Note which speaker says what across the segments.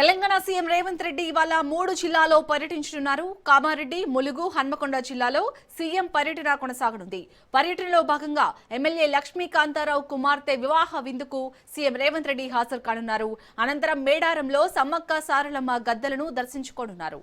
Speaker 1: Telangana CM Revanth Reddy ఇవాళ 3 జిల్లాల్లో పర్యటించనున్నారు. కామారెడ్డి, ములుగు, హన్మకొండ జిల్లాలో సీఎం పర్యటన కొనసాగనుంది. పర్యటనలో భాగంగా ఎమ్మెల్యే లక్ష్మీకాంతారావు కుమార్తె వివాహ విందుకు సీఎం రేవంత్ రెడ్డి హాజరు కానున్నారు. అనంతరం మేడారంలో సమ్మక్క సారలమ్మ గద్దలను దర్శించుకోనున్నారు.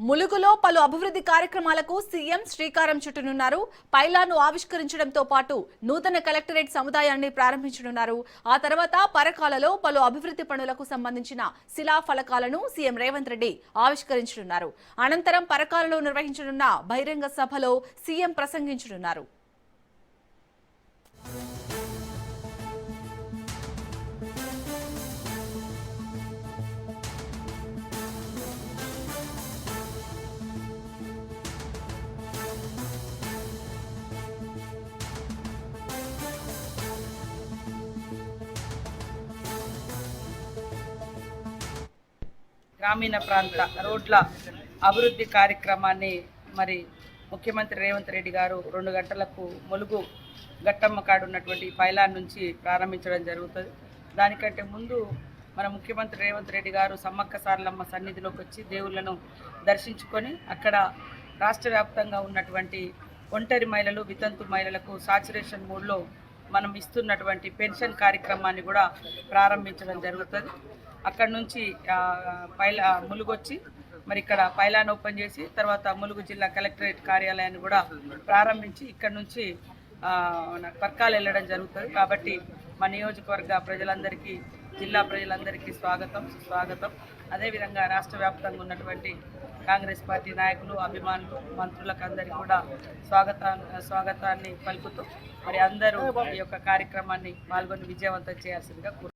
Speaker 1: ములుగులో పలు అభివృద్ధి కార్యక్రమాలకు సీఎం శ్రీకారం చుట్టనున్నారు. పైలాను ఆవిష్కరించడంతో పాటు నూతన కలెక్టరేట్ సముదాయాన్ని ప్రారంభించనున్నారు. ఆ తర్వాత పరకాలలో పలు అభివృద్ధి పనులకు సంబంధించిన శిలా ఫలకాలను సీఎం రేవంత్ రెడ్డి ఆవిష్కరించనున్నారు. అనంతరం పరకాలలో నిర్వహించనున్న బహిరంగ సభలో సీఎం ప్రసంగించనున్నారు.
Speaker 2: గ్రామీణ ప్రాంత రోడ్ల అభివృద్ధి కార్యక్రమాన్ని మరి ముఖ్యమంత్రి రేవంత్ రెడ్డి గారు 2 గంటలకు ములుగు గట్టమ్మ కాడు ఉన్నటువంటి పైలాన్ నుంచి ప్రారంభించడం జరుగుతుంది. దానికంటే ముందు మన ముఖ్యమంత్రి రేవంత్ రెడ్డి గారు సమ్మక్క సారలమ్మ సన్నిధిలోకి వచ్చి దేవుళ్లను దర్శించుకొని అక్కడ రాష్ట్ర వ్యాప్తంగా ఉన్నటువంటి ఒంటరి మహిళలు, వితంతు మహిళలకు సాచురేషన్ మూడ్లో మనం ఇస్తున్నటువంటి పెన్షన్ కార్యక్రమాన్ని కూడా ప్రారంభించడం జరుగుతుంది. అక్కడ నుంచి ములుగు వచ్చి మరి ఇక్కడ పైలాన్ ఓపెన్ చేసి తర్వాత ములుగు జిల్లా కలెక్టరేట్ కార్యాలయాన్ని కూడా ప్రారంభించి ఇక్కడ నుంచి పర్కాలు వెళ్ళడం జరుగుతుంది. కాబట్టి మా నియోజకవర్గ ప్రజలందరికీ, జిల్లా ప్రజలందరికీ స్వాగతం. అదేవిధంగా రాష్ట్ర వ్యాప్తంగా ఉన్నటువంటి కాంగ్రెస్ పార్టీ నాయకులు, అభిమానులు, మంత్రులకు అందరికీ కూడా స్వాగతాన్ని పలుకుతూ మరి అందరూ ఈ యొక్క కార్యక్రమాన్ని పాల్గొని విజయవంతం చేయాల్సిందిగా